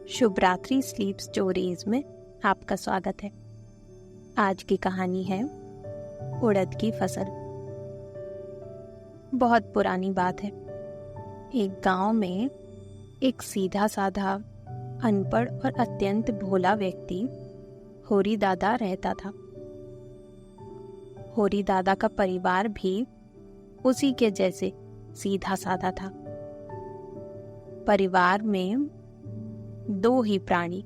शुभ रात्रि sleep stories में आपका स्वागत है। आज की कहानी है उड़द की फसल। बहुत पुरानी बात है। एक गांव में एक सीधा साधा अनपढ़ और अत्यंत भोला व्यक्ति होरी दादा रहता था। होरी दादा का परिवार भी उसी के जैसे सीधा साधा था। परिवार में दो ही प्राणी,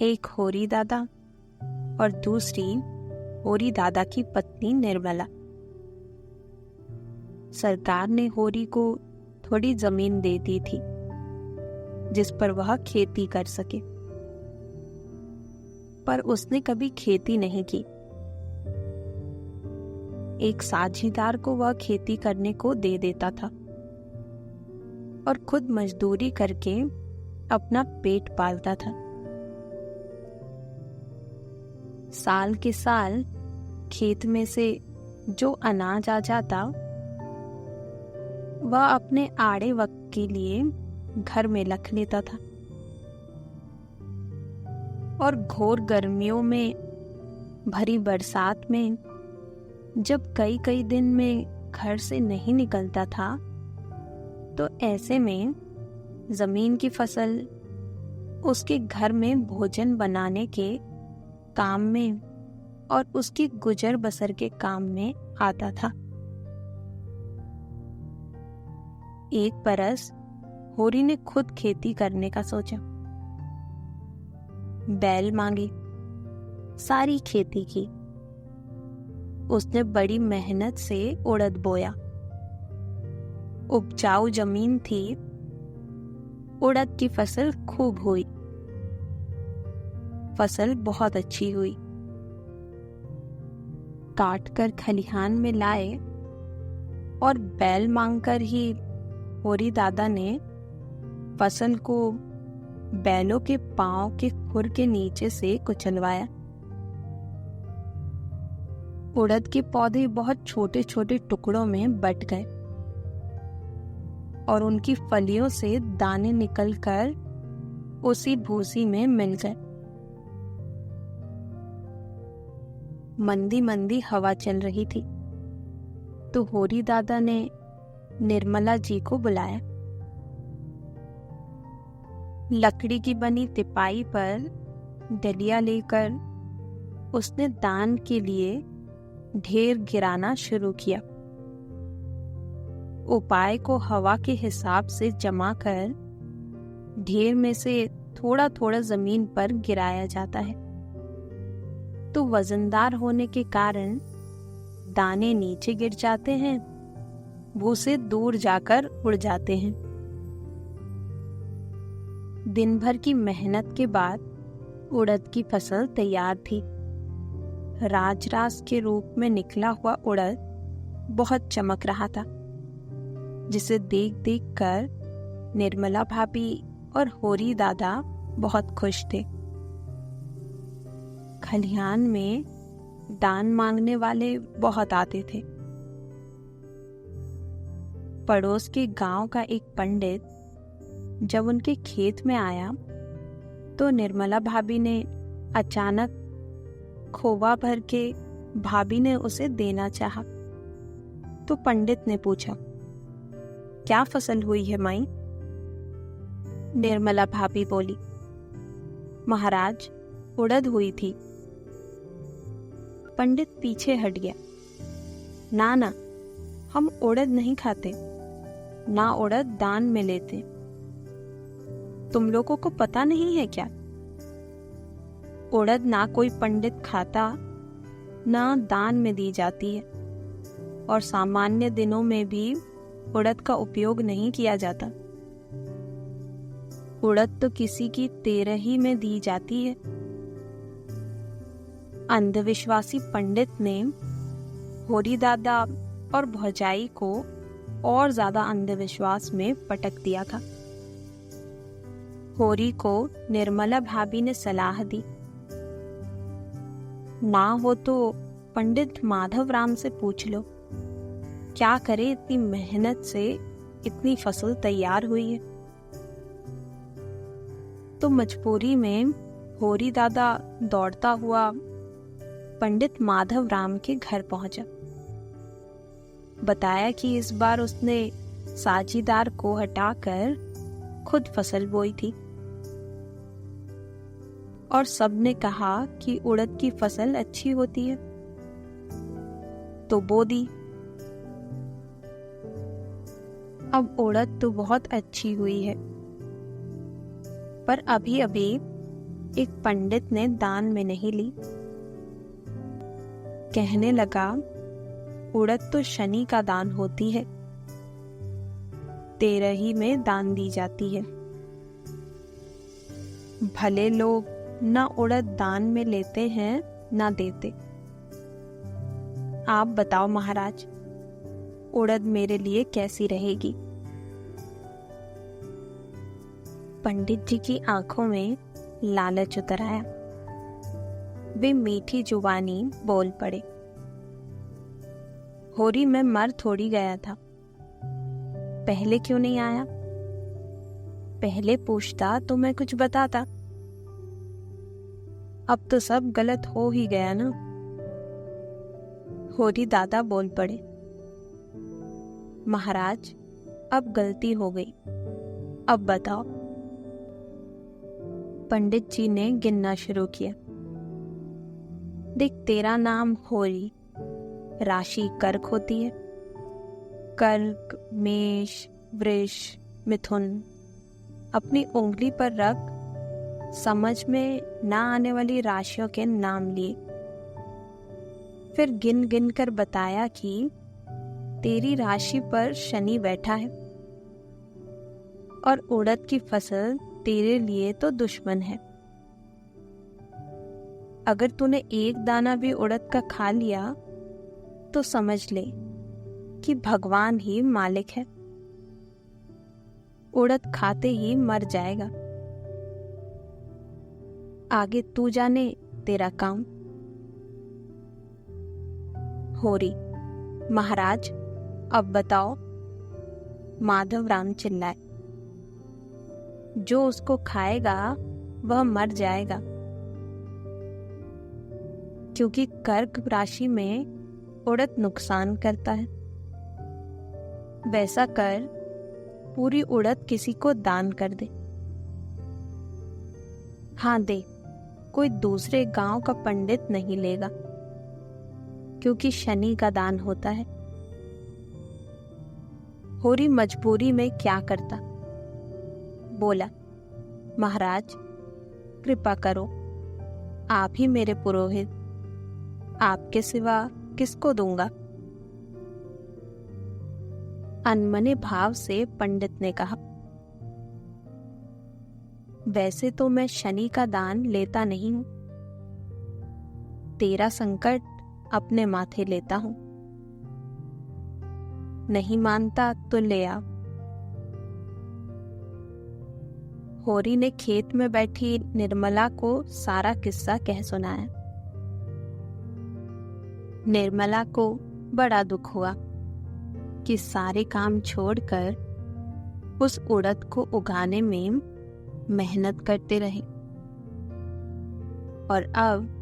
एक होरी दादा और दूसरी होरी दादा की पत्नी निर्मला। सरकार ने होरी को थोड़ी जमीन दे दी थी जिस पर वह खेती कर सके, पर उसने कभी खेती नहीं की। एक साझीदार को वह खेती करने को दे देता था और खुद मजदूरी करके अपना पेट पालता था। साल के साल खेत में से जो अनाज आ जाता वह अपने आड़े वक्त के लिए घर में रख लेता था और घोर गर्मियों में भरी बरसात में जब कई कई दिन में घर से नहीं निकलता था तो ऐसे में जमीन की फसल उसके घर में भोजन बनाने के काम में और उसकी गुजर बसर के काम में आता था। एक बरस होरी ने खुद खेती करने का सोचा। बैल मांगे, सारी खेती की। उसने बड़ी मेहनत से उड़द बोया। उपजाऊ जमीन थी, उड़द की फसल खूब हुई। फसल बहुत अच्छी हुई। काटकर खलिहान में लाए और बैल मांगकर ही होरी दादा ने फसल को बैलों के पांव के खुर के नीचे से कुचलवाया। उड़द के पौधे बहुत छोटे छोटे टुकड़ों में बट गए और उनकी फलियों से दाने निकलकर उसी भूसी में मिल गए। मंदी मंदी हवा चल रही थी तो होरी दादा ने निर्मला जी को बुलाया। लकड़ी की बनी तिपाई पर डलिया लेकर उसने दान के लिए ढेर गिराना शुरू किया। उपाय को हवा के हिसाब से जमा कर ढेर में से थोड़ा थोड़ा जमीन पर गिराया जाता है तो वजनदार होने के कारण दाने नीचे गिर जाते हैं, भूसे दूर जाकर उड़ जाते हैं। दिन भर की मेहनत के बाद उड़द की फसल तैयार थी। राजरास के रूप में निकला हुआ उड़द बहुत चमक रहा था, जिसे देख देख कर निर्मला भाभी और होरी दादा बहुत खुश थे। खलिहान में दान मांगने वाले बहुत आते थे। पड़ोस के गांव का एक पंडित जब उनके खेत में आया तो निर्मला भाभी ने अचानक खोवा भर के भाभी ने उसे देना चाहा तो पंडित ने पूछा, क्या फसल हुई है माई? निर्मला भाभी बोली, महाराज उड़द हुई थी। पंडित पीछे हट गया। ना ना, हम उड़द नहीं खाते, ना उड़द दान में लेते। तुम लोगों को पता नहीं है क्या? उड़द ना कोई पंडित खाता, ना दान में दी जाती है और सामान्य दिनों में भी उड़द का उपयोग नहीं किया जाता। उड़द तो किसी की तेरही में दी जाती है। अंधविश्वासी पंडित ने होरी दादा और भौजाई को और ज्यादा अंधविश्वास में पटक दिया था। होरी को निर्मला भाभी ने सलाह दी, ना हो तो पंडित माधव राम से पूछ लो, क्या करे इतनी मेहनत से इतनी फसल तैयार हुई है। तो मजबूरी में होरी दादा दौड़ता हुआ पंडित माधव राम के घर पहुंचा। बताया कि इस बार उसने साझीदार को हटाकर खुद फसल बोई थी और सबने कहा कि उड़द की फसल अच्छी होती है, तो बो दी। अब उड़द तो बहुत अच्छी हुई है, पर अभी अभी एक पंडित ने दान में नहीं ली। कहने लगा, उड़द तो शनि का दान होती है, 13 में दान दी जाती है। भले लोग ना उड़द दान में लेते हैं ना देते। आप बताओ महाराज, उड़द मेरे लिए कैसी रहेगी? पंडित जी की आंखों में लालच उतर आया। वे मीठी जुबानी बोल पड़े, होरी मैं मर थोड़ी गया था, पहले क्यों नहीं आया? पहले पूछता तो मैं कुछ बताता। अब तो सब गलत हो ही गया ना। होरी दादा बोल पड़े, महाराज अब गलती हो गई, अब बताओ। पंडित जी ने गिनना शुरू किया। देख, तेरा नाम होरी, राशि कर्क होती है। कर्क, मेष, वृष, मिथुन। अपनी उंगली पर रख समझ में ना आने वाली राशियों के नाम लिए। फिर गिन गिन कर बताया कि तेरी राशि पर शनि बैठा है और उड़द की फसल तेरे लिए तो दुश्मन है। अगर तूने एक दाना भी उड़द का खा लिया तो समझ ले कि भगवान ही मालिक है। उड़द खाते ही मर जाएगा। आगे तू जाने तेरा काम। होरी, महाराज अब बताओ। माधव राम चिल्लाए, जो उसको खाएगा वह मर जाएगा, क्योंकि कर्क राशि में उड़द नुकसान करता है। वैसा कर, पूरी उड़द किसी को दान कर दे। हाँ दे, कोई दूसरे गांव का पंडित नहीं लेगा, क्योंकि शनि का दान होता है। होरी मजबूरी में क्या करता, बोला, महाराज कृपा करो, आप ही मेरे पुरोहित, आपके सिवा किसको दूंगा? अनमने भाव से पंडित ने कहा, वैसे तो मैं शनि का दान लेता नहीं हूं, तेरा संकट अपने माथे लेता हूं। नहीं मानता तो ले आ। होरी ने खेत में बैठी निर्मला को सारा किस्सा कह सुनाया। निर्मला को बड़ा दुख हुआ कि सारे काम छोड़कर उस उड़द को उगाने में मेहनत करते रहे और अब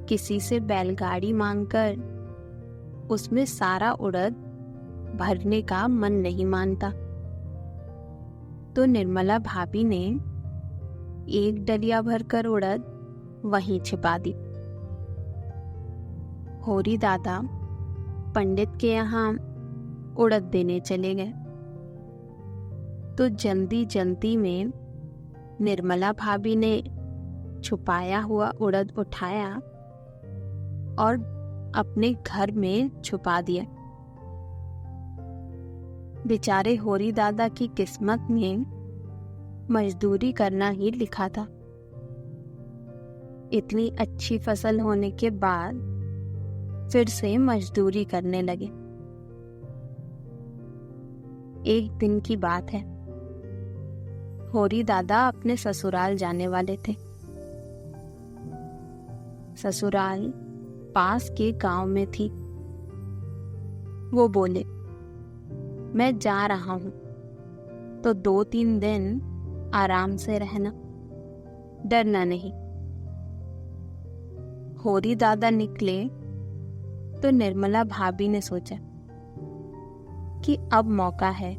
किसी से बैलगाड़ी मांगकर उसमें सारा उड़द भरने का मन नहीं मानता। तो निर्मला भाभी ने एक डलिया भरकर उड़द वहीं छिपा दी। होरी दादा पंडित के यहाँ उड़द देने चले गए, तो जल्दी जल्दी में निर्मला भाभी ने छुपाया हुआ उड़द उठाया और अपने घर में छुपा दिया। बेचारे होरी दादा की किस्मत में मजदूरी करना ही लिखा था। इतनी अच्छी फसल होने के बाद फिर से मजदूरी करने लगे। एक दिन की बात है, होरी दादा अपने ससुराल जाने वाले थे। ससुराल पास के गांव में थी। वो बोले, मैं जा रहा हूं, तो 2-3 दिन आराम से रहना। डरना नहीं। होरी दादा निकले तो निर्मला भाभी ने सोचा कि अब मौका है,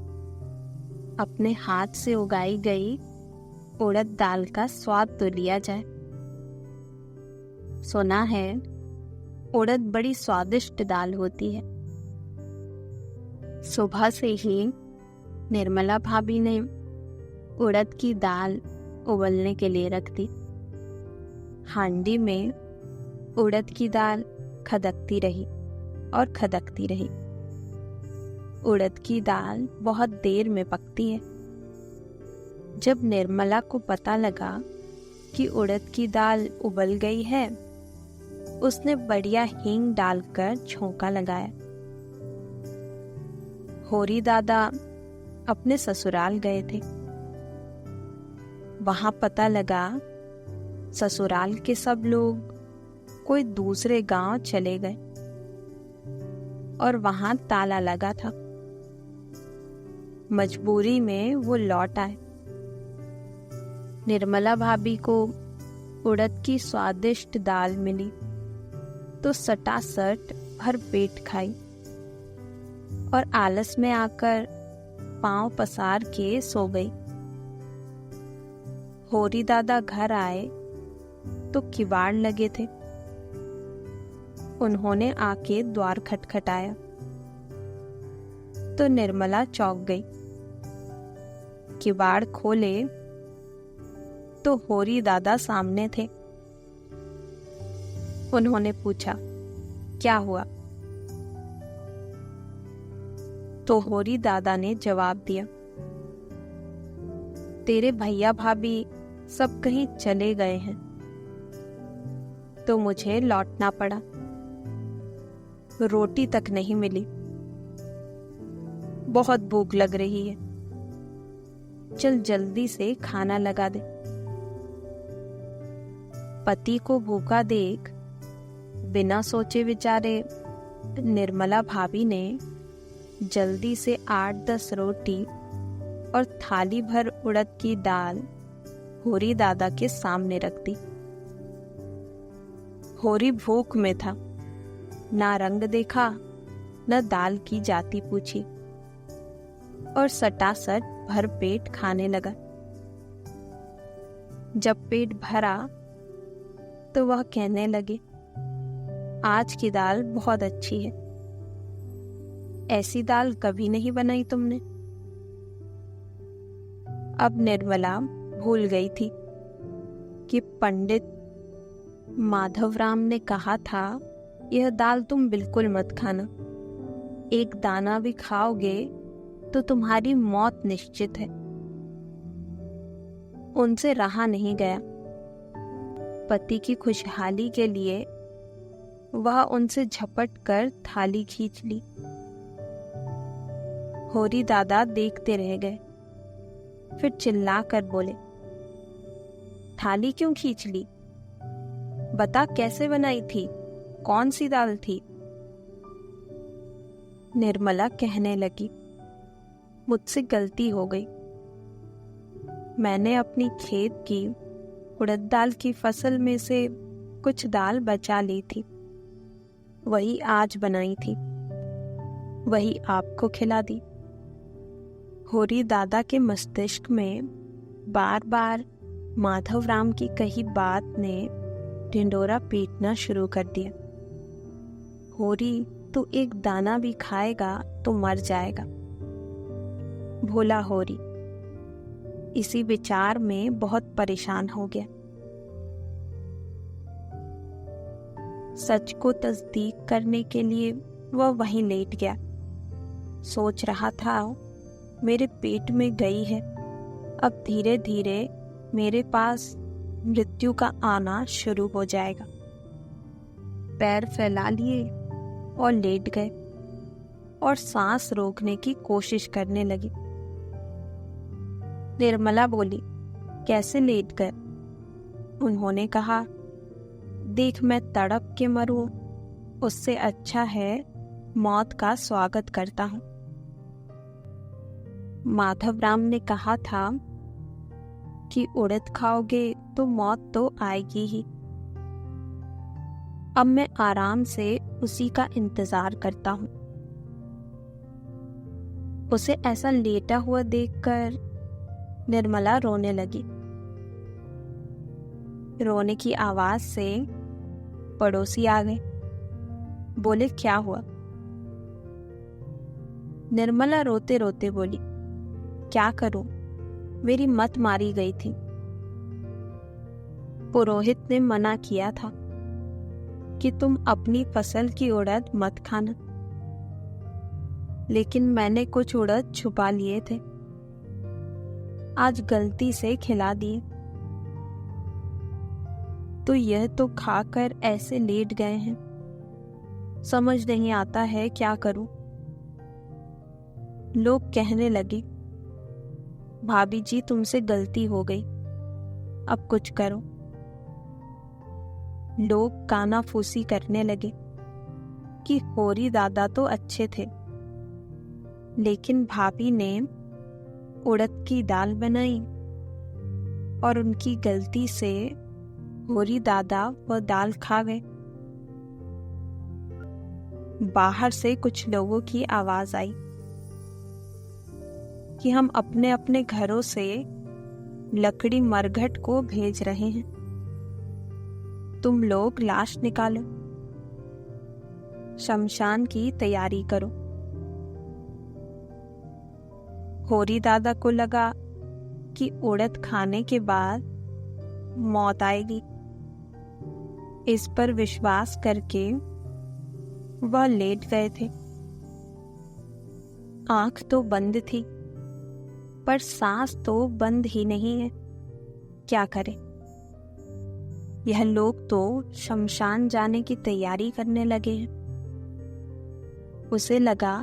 अपने हाथ से उगाई गई उड़द दाल का स्वाद तो लिया जाए। सुना है उड़द बड़ी स्वादिष्ट दाल होती है। सुबह से ही निर्मला भाभी ने उड़द की दाल उबलने के लिए रख दी। हांडी में उड़द की दाल खदकती रही और खदकती रही। उड़द की दाल बहुत देर में पकती है। जब निर्मला को पता लगा कि उड़द की दाल उबल गई है, उसने बढ़िया हींग डालकर छोंका लगाया। होरी दादा अपने ससुराल गए थे। वहां पता लगा ससुराल के सब लोग कोई दूसरे गांव चले गए और वहां ताला लगा था। मजबूरी में वो लौट आए। निर्मला भाभी को उड़द की स्वादिष्ट दाल मिली तो सटासट भर पेट खाई और आलस में आकर पांव पसार के सो गई। होरी दादा घर आए तो किवाड़ लगे थे। उन्होंने आके द्वार खटखटाया तो निर्मला चौंक गई। किवाड़ खोले तो होरी दादा सामने थे। उन्होंने पूछा, क्या हुआ? तो होरी दादा ने जवाब दिया, तेरे भैया भाभी सब कहीं चले गए हैं तो मुझे लौटना पड़ा। रोटी तक नहीं मिली। बहुत भूख लग रही है, चल जल्दी से खाना लगा दे। पति को भूखा देख बिना सोचे विचारे निर्मला भाभी ने जल्दी से 8-10 रोटी और थाली भर उड़द की दाल होरी दादा के सामने रख दी। होरी भूख में था, ना रंग देखा न दाल की जाति पूछी और सटासट भर पेट खाने लगा। जब पेट भरा तो वह कहने लगे, आज की दाल बहुत अच्छी है, ऐसी दाल कभी नहीं बनाई तुमने। अब निर्मला भूल गई थी कि पंडित माधवराम ने कहा था, यह दाल तुम बिल्कुल मत खाना, एक दाना भी खाओगे तो तुम्हारी मौत निश्चित है। उनसे रहा नहीं गया। पति की खुशहाली के लिए वह उनसे झपट कर थाली खींच ली। होरी दादा देखते रह गए, फिर चिल्लाकर बोले, थाली क्यों खींच ली? बता कैसे बनाई थी, कौन सी दाल थी? निर्मला कहने लगी, मुझसे गलती हो गई। मैंने अपनी खेत की उड़द दाल की फसल में से कुछ दाल बचा ली थी, वही आज बनाई थी, वही आपको खिला दी। होरी दादा के मस्तिष्क में बार बार माधवराम की कही बात ने ढिंडोरा पीटना शुरू कर दिया। होरी, तू एक दाना भी खाएगा तो मर जाएगा। भोला होरी इसी विचार में बहुत परेशान हो गया। सच को तस्दीक करने के लिए वह वहीं लेट गया। सोच रहा था, मेरे पेट में गई है, अब धीरे धीरे मेरे पास मृत्यु का आना शुरू हो जाएगा। पैर फैला लिए और लेट गए और सांस रोकने की कोशिश करने लगी। निर्मला बोली, कैसे लेट गए? उन्होंने कहा, देख मैं तड़प के मरूं, उससे अच्छा है मौत का स्वागत करता हूं। माधवराम ने कहा था, कि उड़द खाओगे तो मौत तो आएगी ही। अब मैं आराम से उसी का इंतजार करता हूँ। उसे ऐसा लेटा हुआ देखकर निर्मला रोने लगी। रोने की आवाज से पड़ोसी आ गए। बोले, क्या हुआ? निर्मला रोते रोते बोली, क्या करूं, मेरी मत मारी गई थी। पुरोहित ने मना किया था कि तुम अपनी फसल की उड़द मत खाना, लेकिन मैंने कुछ उड़द छुपा लिए थे, आज गलती से खिला दिए, तो यह तो खाकर ऐसे लेट गए हैं, समझ नहीं आता है क्या करूं। लोग कहने लगे, भाभी जी तुमसे गलती हो गई, अब कुछ करो। लोग कानाफूसी करने लगे कि होरी दादा तो अच्छे थे, लेकिन भाभी ने उड़द की दाल बनाई और उनकी गलती से होरी दादा वह दाल खा गए। बाहर से कुछ लोगों की आवाज आई कि हम अपने अपने घरों से लकड़ी मरघट को भेज रहे हैं, तुम लोग लाश निकालो, शमशान की तैयारी करो। होरी दादा को लगा कि उड़द खाने के बाद मौत आएगी। इस पर विश्वास करके वह लेट गए थे। आंख तो बंद थी, पर सांस तो बंद ही नहीं है, क्या करें। यह लोग तो शमशान जाने की तैयारी करने लगे हैं। उसे लगा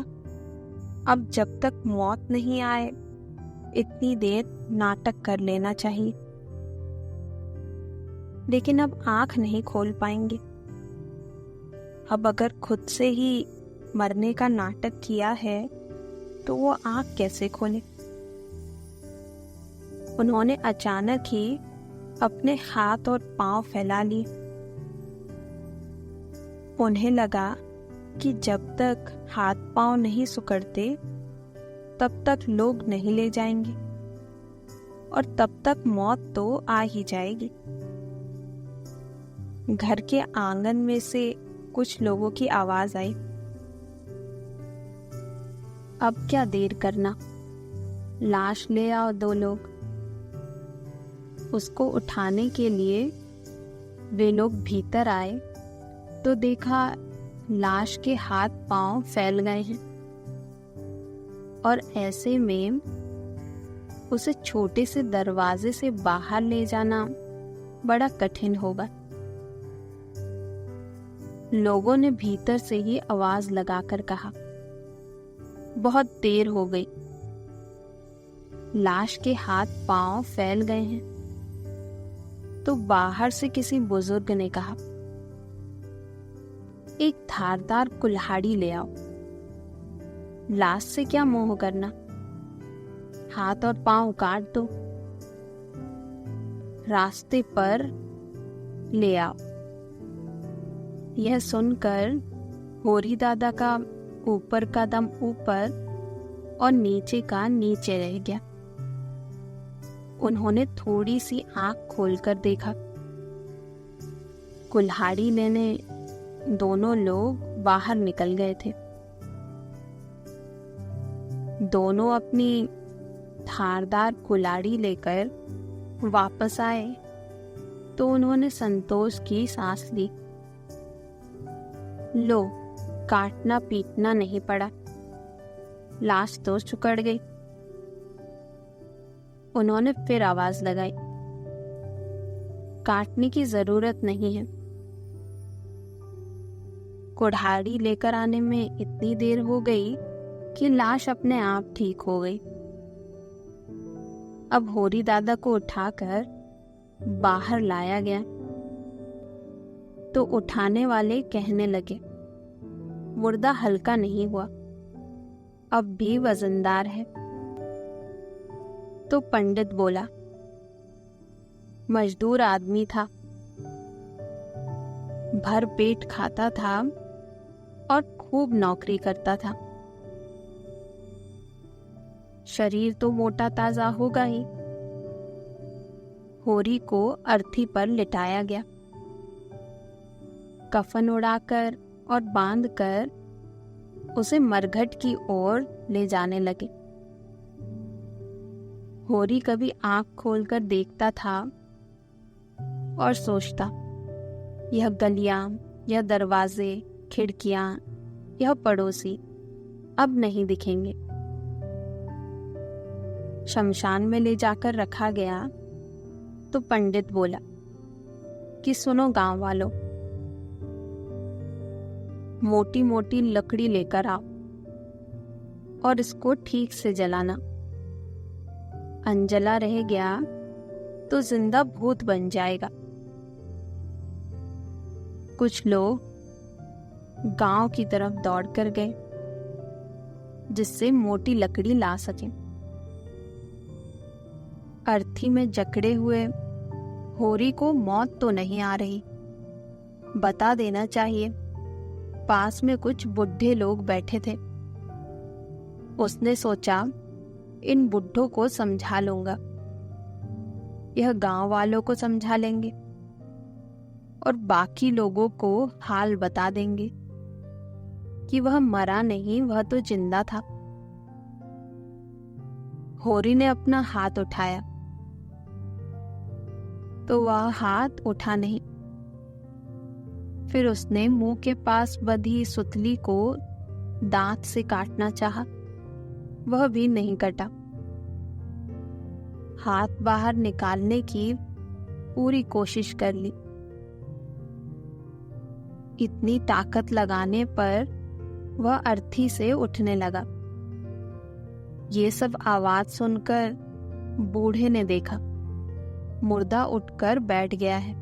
अब जब तक मौत नहीं आए इतनी देर नाटक कर लेना चाहिए, लेकिन अब आंख नहीं खोल पाएंगे। अब अगर खुद से ही मरने का नाटक किया है तो वो आंख कैसे खोले। उन्होंने अचानक ही अपने हाथ और पांव फैला लिए। उन्हें लगा कि जब तक हाथ पांव नहीं सिकुड़ते तब तक लोग नहीं ले जाएंगे और तब तक मौत तो आ ही जाएगी। घर के आंगन में से कुछ लोगों की आवाज आई, अब क्या देर करना, लाश ले आओ दो लोग। उसको उठाने के लिए वे लोग भीतर आए तो देखा लाश के हाथ पांव फैल गए हैं और ऐसे में उसे छोटे से दरवाजे से बाहर ले जाना बड़ा कठिन होगा। लोगों ने भीतर से ही आवाज लगाकर कहा, बहुत देर हो गई, लाश के हाथ पांव फैल गए हैं। तो बाहर से किसी बुजुर्ग ने कहा, एक धारदार कुल्हाड़ी ले आओ, लाश से क्या मोह करना, हाथ और पांव काट दो, रास्ते पर ले आओ। यह सुनकर होरी दादा का ऊपर का दम ऊपर और नीचे का नीचे रह गया। उन्होंने थोड़ी सी आंख खोलकर देखा। कुल्हाड़ी लेने दोनों लोग बाहर निकल गए थे। दोनों अपनी धारदार कुल्हाड़ी लेकर वापस आए तो उन्होंने संतोष की सांस ली। लो, काटना पीटना नहीं पड़ा, लाश तो सिकुड़ गई। उन्होंने फिर आवाज लगाई, काटने की जरूरत नहीं है। कुल्हाड़ी लेकर आने में इतनी देर हो गई कि लाश अपने आप ठीक हो गई। अब होरी दादा को उठाकर बाहर लाया गया तो उठाने वाले कहने लगे, मुर्दा हल्का नहीं हुआ, अब भी वजनदार है। तो पंडित बोला, मजदूर आदमी था, भर पेट खाता था और खूब नौकरी करता था। शरीर तो मोटा ताजा होगा ही। होरी को अर्थी पर लिटाया गया। कफन उड़ाकर और बांधकर उसे मरघट की ओर ले जाने लगे। होरी कभी आंख खोलकर देखता था और सोचता, यह गलियां, यह दरवाजे, खिड़कियां, यह पड़ोसी अब नहीं दिखेंगे। शमशान में ले जाकर रखा गया तो पंडित बोला कि सुनो गांव वालों, मोटी मोटी लकड़ी लेकर आओ और इसको ठीक से जलाना। अंजला रह गया तो जिंदा भूत बन जाएगा। कुछ लोग गांव की तरफ दौड़कर गए जिससे मोटी लकड़ी ला सकें। अर्थी में जकड़े हुए होरी को मौत तो नहीं आ रही, बता देना चाहिए। पास में कुछ बुढ़े लोग बैठे थे। उसने सोचा, इन बुढ़ों को समझा लूंगा, यह गांव वालों को समझा लेंगे और बाकी लोगों को हाल बता देंगे कि वह मरा नहीं, वह तो जिंदा था। होरी ने अपना हाथ उठाया तो वह हाथ उठा नहीं। फिर उसने मुंह के पास बंधी सुतली को दांत से काटना चाहा, वह भी नहीं कटा। हाथ बाहर निकालने की पूरी कोशिश कर ली। इतनी ताकत लगाने पर वह अर्थी से उठने लगा। ये सब आवाज सुनकर बूढ़े ने देखा, मुर्दा उठकर बैठ गया है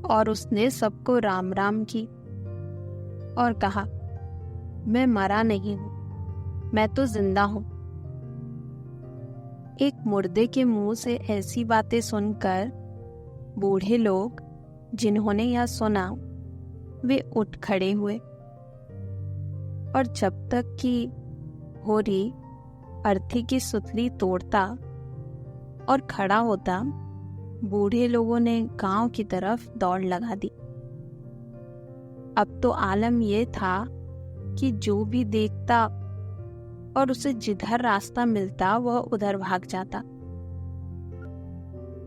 और उसने सबको राम राम की और कहा, मैं मरा नहीं हूं, मैं तो जिंदा हूं। एक मुर्दे के मुंह से ऐसी बातें सुनकर बूढ़े लोग जिन्होंने यह सुना वे उठ खड़े हुए और जब तक कि होरी अर्थी की सुतली तोड़ता और खड़ा होता, बूढ़े लोगों ने गांव की तरफ दौड़ लगा दी। अब तो आलम यह था कि जो भी देखता और उसे जिधर रास्ता मिलता वह उधर भाग जाता।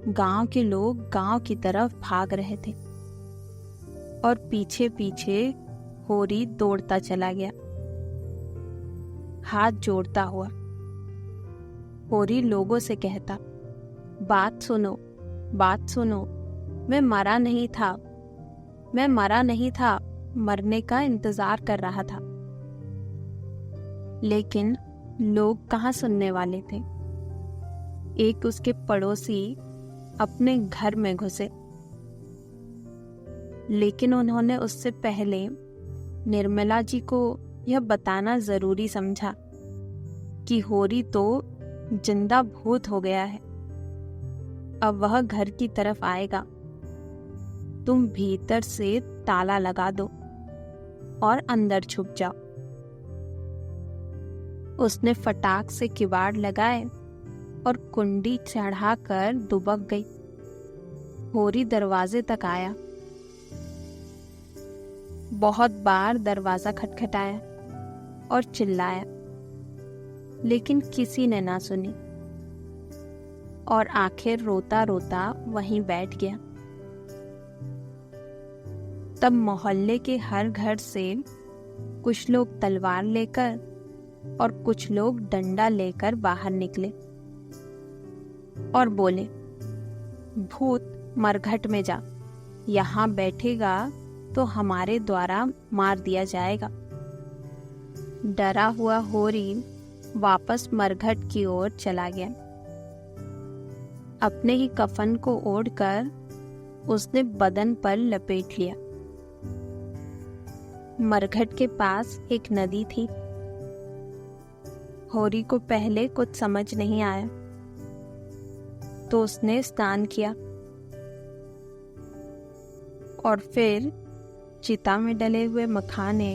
गांव के लोग गांव की तरफ भाग रहे थे और पीछे पीछे होरी दौड़ता चला गया, हाथ जोड़ता हुआ। होरी लोगों से कहता, बात सुनो, बात सुनो, मैं मरा नहीं था, मैं मरा नहीं था, मरने का इंतजार कर रहा था। लेकिन लोग कहाँ सुनने वाले थे। एक उसके पड़ोसी अपने घर में घुसे, लेकिन उन्होंने उससे पहले निर्मला जी को यह बताना जरूरी समझा कि होरी तो जिंदा भूत हो गया है, अब वह घर की तरफ आएगा। तुम भीतर से ताला लगा दो और अंदर छुप जाओ। उसने फटाक से किवाड़ लगाए और कुंडी चढ़ाकर दुबक गई। होरी दरवाजे तक आया। बहुत बार दरवाजा खटखटाया और चिल्लाया, लेकिन किसी ने ना सुनी और आखिर रोता रोता वहीं बैठ गया। तब मोहल्ले के हर घर से कुछ लोग तलवार लेकर और कुछ लोग डंडा लेकर बाहर निकले और बोले, भूत मरघट में जा, यहाँ बैठेगा तो हमारे द्वारा मार दिया जाएगा। डरा हुआ होरी वापस मरघट की ओर चला गया। अपने ही कफन को ओढ़कर उसने बदन पर लपेट लिया। मरघट के पास एक नदी थी। होरी को पहले कुछ समझ नहीं आया। तो उसने स्नान किया और फिर चिता में डले हुए मखाने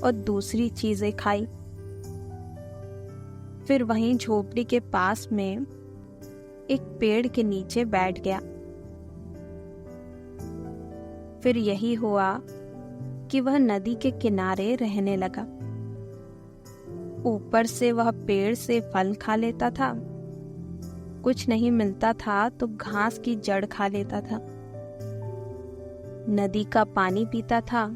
और दूसरी चीजें खाई। फिर वहीं झोपड़ी के पास में एक पेड़ के नीचे बैठ गया। फिर यही हुआ कि वह नदी के किनारे रहने लगा। ऊपर से वह पेड़ से फल खा लेता था, कुछ नहीं मिलता था तो घास की जड़ खा लेता था, नदी का पानी पीता था,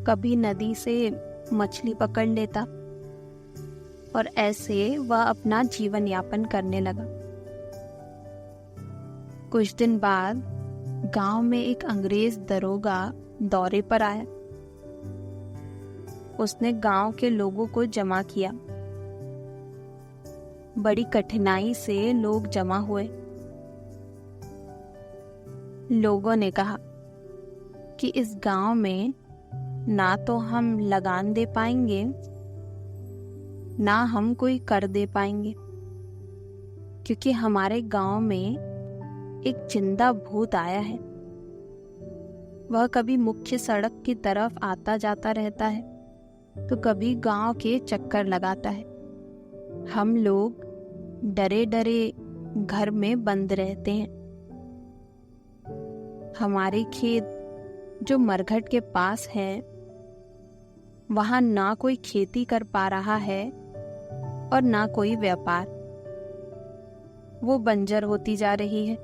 कभी नदी से मछली पकड़ लेता और ऐसे वह अपना जीवन यापन करने लगा। कुछ दिन बाद गांव में एक अंग्रेज दरोगा दौरे पर आया। उसने गांव के लोगों को जमा किया। बड़ी कठिनाई से लोग जमा हुए। लोगों ने कहा कि इस गांव में ना तो हम लगान दे पाएंगे, ना हम कोई कर दे पाएंगे, क्योंकि हमारे गांव में एक जिंदा भूत आया है। वह कभी मुख्य सड़क की तरफ आता जाता रहता है तो कभी गांव के चक्कर लगाता है। हम लोग डरे डरे घर में बंद रहते हैं। हमारे खेत जो मरघट के पास है, वहां ना कोई खेती कर पा रहा है और ना कोई व्यापार। वो बंजर होती जा रही है।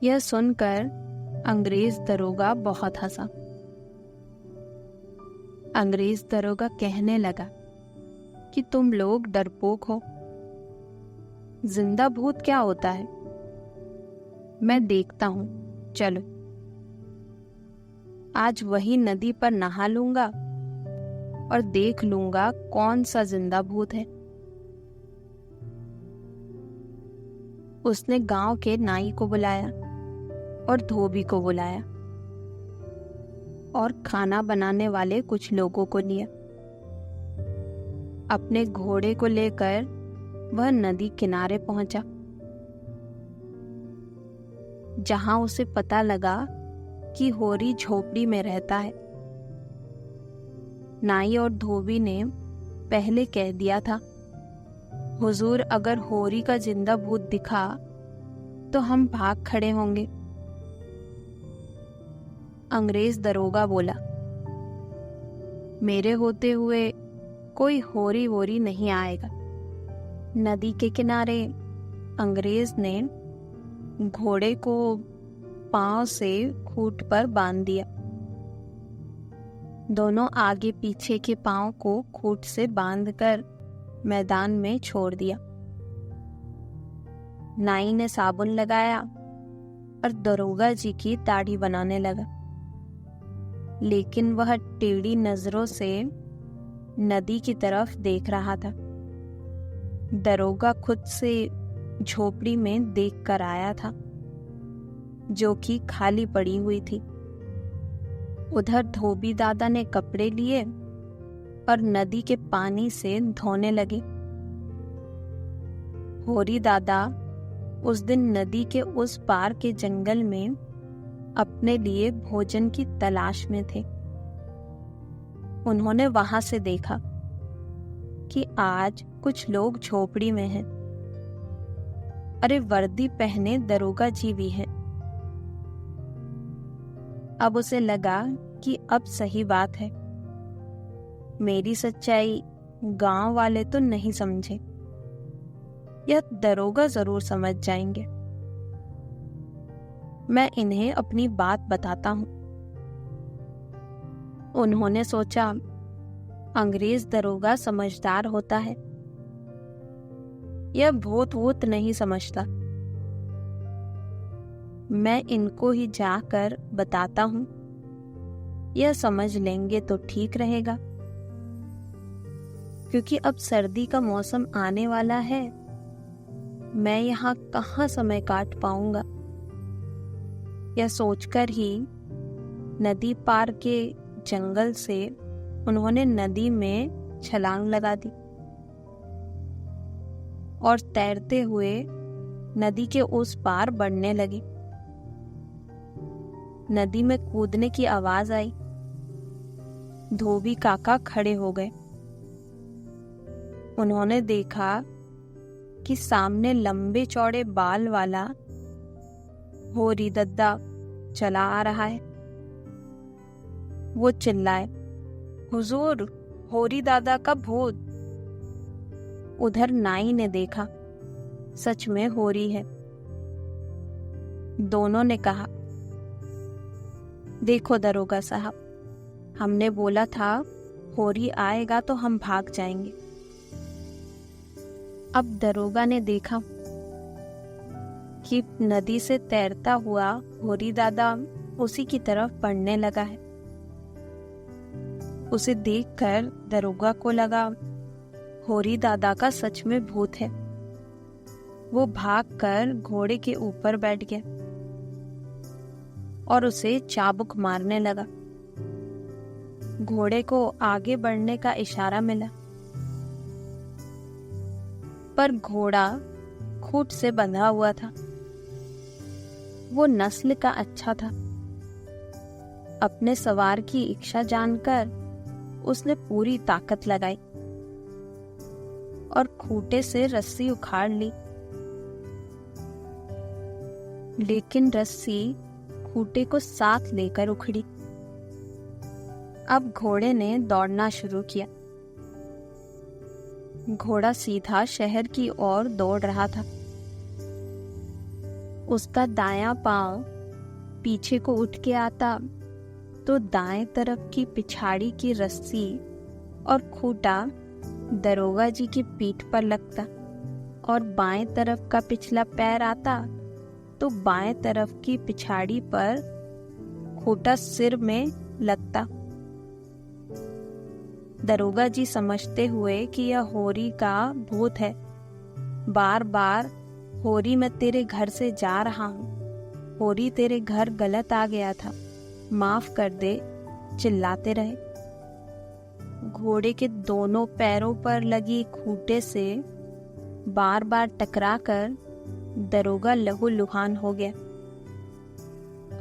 यह सुनकर अंग्रेज दरोगा बहुत हंसा। अंग्रेज दरोगा कहने लगा कि तुम लोग डरपोक हो। जिंदा भूत क्या होता है, मैं देखता हूं, चलो। आज वही नदी पर नहा लूंगा और देख लूंगा कौन सा जिंदा भूत है। उसने गांव के नाई को बुलाया और धोबी को बुलाया और खाना बनाने वाले कुछ लोगों को लिया। अपने घोड़े को लेकर वह नदी किनारे पहुंचा, जहां उसे पता लगा कि होरी झोपड़ी में रहता है। नाई और धोबी ने पहले कह दिया था, हुजूर, अगर होरी का जिंदा भूत दिखा तो हम भाग खड़े होंगे। अंग्रेज दरोगा बोला, मेरे होते हुए कोई होरी वोरी नहीं आएगा। नदी के किनारे अंग्रेज ने घोड़े को पांव से खूंट पर बांध दिया। दोनों आगे पीछे के पांव को खूंट से बांधकर मैदान में छोड़ दिया। नाई ने साबुन लगाया और दरोगा जी की दाढ़ी बनाने लगा, लेकिन वह टेढ़ी नजरों से नदी की तरफ देख रहा था। दरोगा खुद से झोपड़ी में देख कर आया था, जो कि खाली पड़ी हुई थी। उधर धोबी दादा ने कपड़े लिए और नदी के पानी से धोने लगे। होरी दादा उस दिन नदी के उस पार के जंगल में अपने लिए भोजन की तलाश में थे। उन्होंने वहां से देखा कि आज कुछ लोग झोपड़ी में हैं। अरे, वर्दी पहने दरोगा जी भी हैं। अब उसे लगा कि अब सही बात है। मेरी सच्चाई गांव वाले तो नहीं समझे, यह दरोगा जरूर समझ जाएंगे। मैं इन्हें अपनी बात बताता हूं। उन्होंने सोचा, अंग्रेज दरोगा समझदार होता है, यह भूत वूत नहीं समझता। मैं इनको ही जाकर बताता हूं, यह समझ लेंगे तो ठीक रहेगा, क्योंकि अब सर्दी का मौसम आने वाला है। मैं यहाँ कहाँ समय काट पाऊंगा। यह सोचकर ही नदी पार के जंगल से उन्होंने नदी में छलांग लगा दी। और तैरते हुए नदी के उस पार बढ़ने लगे। नदी में कूदने की आवाज आई। धोबी काका खड़े हो गए। उन्होंने देखा कि सामने लंबे चौड़े बाल वाला होरी दद्दा चला आ रहा है। वो चिल्लाए, हुजूर, होरी दादा का भूत। उधर नाई ने देखा, सच में होरी है। दोनों ने कहा, देखो दरोगा साहब, हमने बोला था होरी आएगा तो हम भाग जाएंगे। अब दरोगा ने देखा कि नदी से तैरता हुआ होरी दादा उसी की तरफ बढ़ने लगा है। उसे देखकर दरोगा को लगा होरी दादा का सच में भूत है। वो भागकर घोड़े के ऊपर बैठ गया और उसे चाबुक मारने लगा। घोड़े को आगे बढ़ने का इशारा मिला, पर घोड़ा खूंट से बंधा हुआ था। वो नस्ल का अच्छा था। अपने सवार की इच्छा जानकर उसने पूरी ताकत लगाई और खूंटे से रस्सी उखाड़ ली। लेकिन रस्सी खूंटे को साथ लेकर उखड़ी। अब घोड़े ने दौड़ना शुरू किया। घोड़ा सीधा शहर की ओर दौड़ रहा था। उसका दायां पांव पीछे को उठ के आता तो दाएं तरफ की पिछाड़ी की रस्सी और खूंटा दरोगा जी की पीठ पर लगता और बाएं तरफ का पिछला पैर आता तो बाएं तरफ की पिछाड़ी पर खूंटा सिर में लगता। दरोगा जी समझते हुए कि यह होरी का भूत है। बार बार, होरी, मैं तेरे घर से जा रहा हूँ, होरी तेरे घर गलत आ गया था, माफ कर दे, चिल्लाते रहे। घोड़े के दोनों पैरों पर लगी खूंटे से बार बार टकराकर दरोगा लहूलुहान हो गया।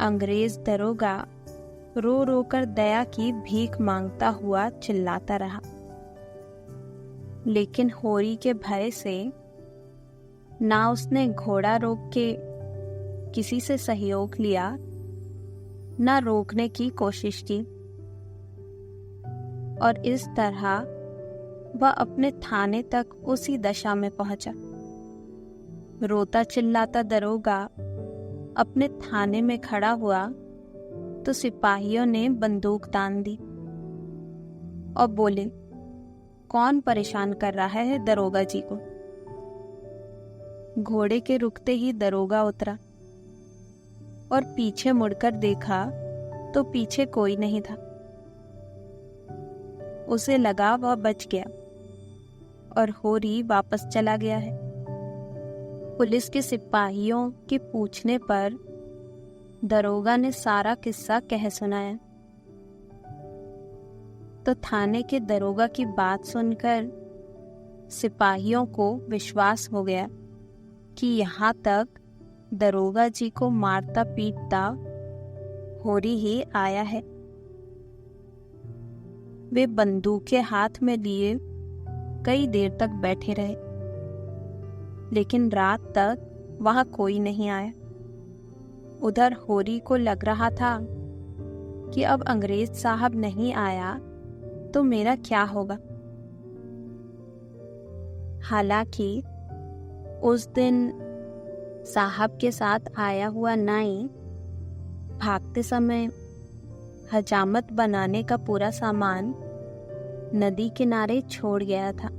अंग्रेज दरोगा रो रो कर दया की भीख मांगता हुआ चिल्लाता रहा। लेकिन होरी के भय से ना उसने घोड़ा रोक के किसी से सहयोग लिया, ना रोकने की कोशिश की, और इस तरह वह अपने थाने तक उसी दशा में पहुंचा। रोता चिल्लाता दरोगा अपने थाने में खड़ा हुआ तो सिपाहियों ने बंदूक तान दी और बोले, कौन परेशान कर रहा है दरोगा जी को? घोड़े के रुकते ही दरोगा उतरा और पीछे मुड़कर देखा तो पीछे कोई नहीं था। उसे लगा वह बच गया और होरी वापस चला गया है। पुलिस के सिपाहियों के पूछने पर दरोगा ने सारा किस्सा कह सुनाया। तो थाने के दरोगा की बात सुनकर सिपाहियों को विश्वास हो गया कि यहाँ तक दरोगा जी को मारता पीटता होरी ही आया है। वे बंदूकें हाथ में लिए कई देर तक बैठे रहे, लेकिन रात तक वहां कोई नहीं आया। उधर होरी को लग रहा था कि अब अंग्रेज साहब नहीं आया तो मेरा क्या होगा। हालांकि उस दिन साहब के साथ आया हुआ नाई भागते समय हजामत बनाने का पूरा सामान नदी किनारे छोड़ गया था।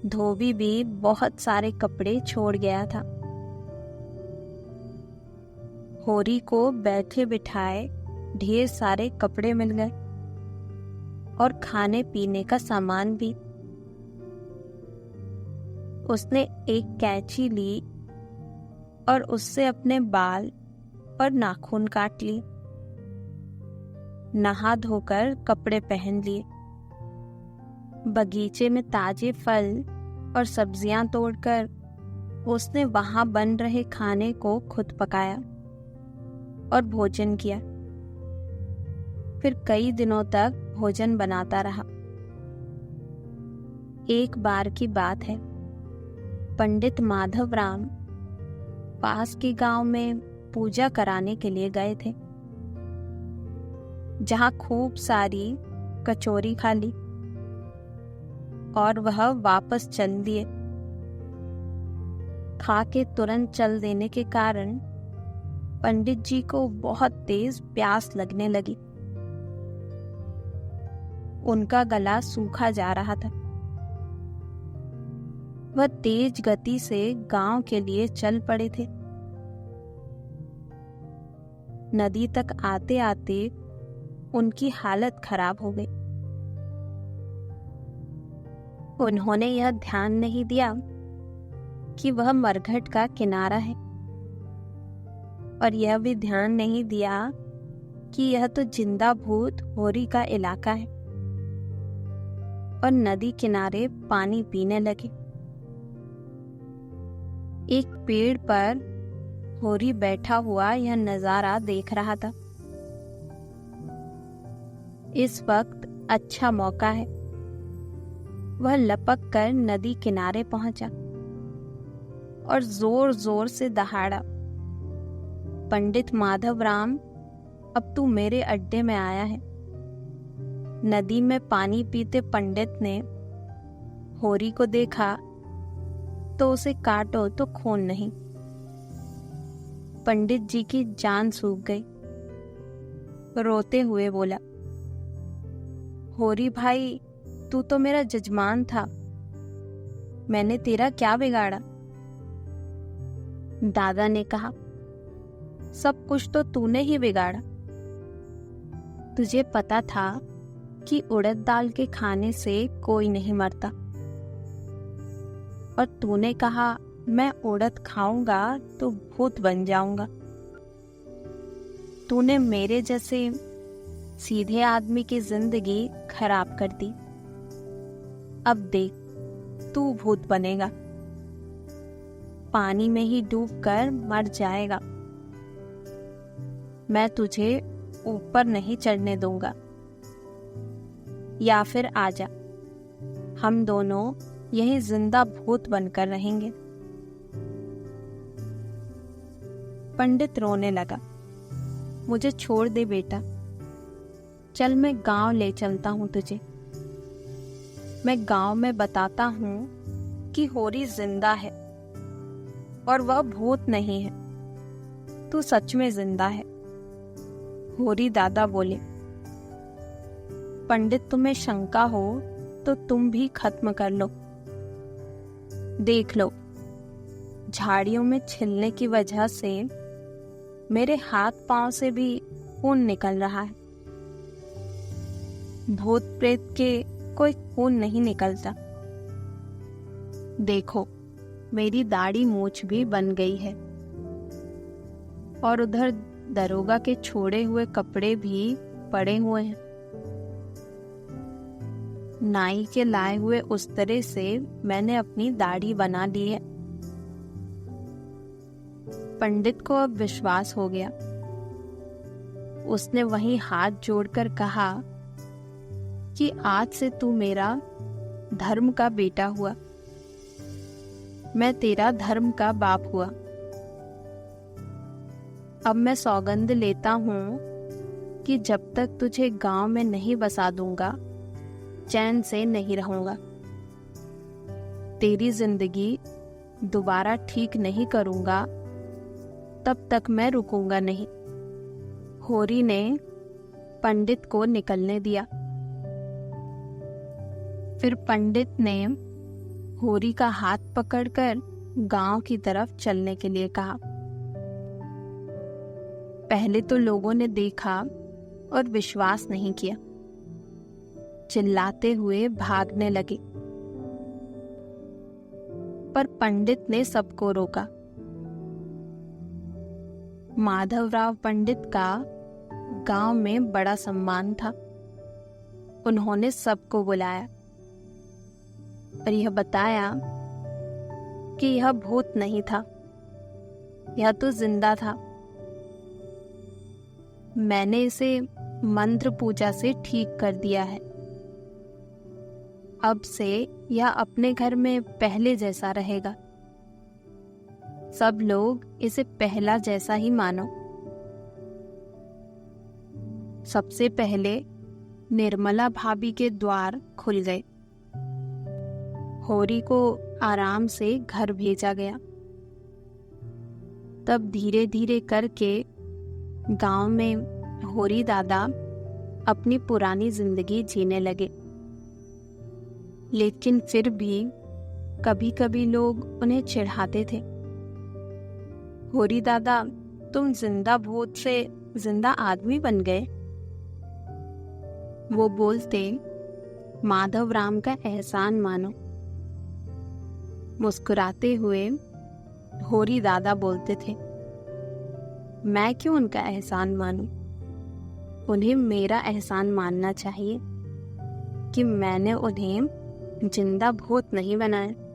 धोबी भी बहुत सारे कपड़े छोड़ गया था। होरी को बैठे बिठाए ढेर सारे कपड़े मिल गए और खाने पीने का सामान भी। उसने एक कैंची ली और उससे अपने बाल और नाखून काट लिए। नहा धोकर कपड़े पहन लिए। बगीचे में ताजे फल और सब्जियां तोड़कर उसने वहां बन रहे खाने को खुद पकाया और भोजन किया। फिर कई दिनों तक भोजन बनाता रहा। एक बार की बात है, पंडित माधवराम पास के गांव में पूजा कराने के लिए गए थे, जहां खूब सारी कचौरी खा ली और वह वापस चल दिए। खा के तुरंत चल देने के कारण पंडित जी को बहुत तेज प्यास लगने लगी। उनका गला सूखा जा रहा था। वह तेज गति से गांव के लिए चल पड़े थे। नदी तक आते आते उनकी हालत खराब हो गई। उन्होंने यह ध्यान नहीं दिया कि वह मरघट का किनारा है, और यह भी ध्यान नहीं दिया कि यह तो जिंदा भूत होरी का इलाका है, और नदी किनारे पानी पीने लगे। एक पेड़ पर होरी बैठा हुआ यह नजारा देख रहा था। इस वक्त अच्छा मौका है। वह लपक कर नदी किनारे पहुंचा और जोर जोर से दहाड़ा, पंडित माधवराम, अब तू मेरे अड्डे में आया है। नदी में पानी पीते पंडित ने होरी को देखा तो उसे काटो तो खून नहीं। पंडित जी की जान सूख गई। रोते हुए बोला, होरी भाई, तू तो मेरा जजमान था, मैंने तेरा क्या बिगाड़ा? दादा ने कहा, सब कुछ तो तूने ही बिगाड़ा। तुझे पता था कि उड़द दाल के खाने से कोई नहीं मरता, और तूने कहा मैं उड़द खाऊंगा तो भूत बन जाऊंगा। तूने मेरे जैसे सीधे आदमी की जिंदगी खराब कर दी। अब देख, तू भूत बनेगा, पानी में ही डूबकर मर जाएगा। मैं तुझे ऊपर नहीं चढ़ने दूंगा, या फिर आजा, हम दोनों यही जिंदा भूत बनकर रहेंगे। पंडित रोने लगा, मुझे छोड़ दे बेटा, चल मैं गांव ले चलता हूं तुझे। मैं गांव में बताता हूं कि होरी जिंदा है और वह भूत नहीं है, तू सच में जिंदा है। होरी दादा बोले, पंडित तुम्हें शंका हो तो तुम भी खत्म कर लो। देख लो, झाड़ियों में छिलने की वजह से मेरे हाथ पांव से भी खून निकल रहा है। भूत प्रेत के कोई खून नहीं निकलता। देखो, मेरी दाढ़ी मूछ भी बन गई है, और उधर दरोगा के छोड़े हुए कपड़े भी पड़े हुए हैं। नाई के लाए हुए उस्तरे से मैंने अपनी दाढ़ी बना ली है। पंडित को अब विश्वास हो गया। उसने वहीं हाथ जोड़कर कहा कि आज से तू मेरा धर्म का बेटा हुआ, मैं तेरा धर्म का बाप हुआ। अब मैं सौगंध लेता हूं कि जब तक तुझे गांव में नहीं बसा दूंगा, चैन से नहीं रहूंगा। तेरी जिंदगी दोबारा ठीक नहीं करूंगा, तब तक मैं रुकूंगा नहीं। होरी ने पंडित को निकलने दिया। फिर पंडित ने होरी का हाथ पकड़कर गांव की तरफ चलने के लिए कहा। पहले तो लोगों ने देखा और विश्वास नहीं किया, चिल्लाते हुए भागने लगे। पर पंडित ने सबको रोका। माधवराव पंडित का गांव में बड़ा सम्मान था। उन्होंने सबको बुलाया और यह बताया क्योंकि यह भूत नहीं था, यह तो जिंदा था। मैंने इसे मंत्र पूजा से ठीक कर दिया है। अब से यह अपने घर में पहले जैसा रहेगा। सब लोग इसे पहला जैसा ही मानो। सबसे पहले निर्मला भाभी के द्वार खुल गए। होरी को आराम से घर भेजा गया। तब धीरे धीरे करके गांव में होरी दादा अपनी पुरानी जिंदगी जीने लगे। लेकिन फिर भी कभी कभी लोग उन्हें चिढ़ाते थे। होरी दादा, तुम जिंदा भूत से जिंदा आदमी बन गए। वो बोलते, माधव राम का एहसान मानो। मुस्कुराते हुए होरी दादा बोलते थे, मैं क्यों उनका एहसान मानूं? उन्हें मेरा एहसान मानना चाहिए कि मैंने उन्हें जिंदा भूत नहीं बनाया।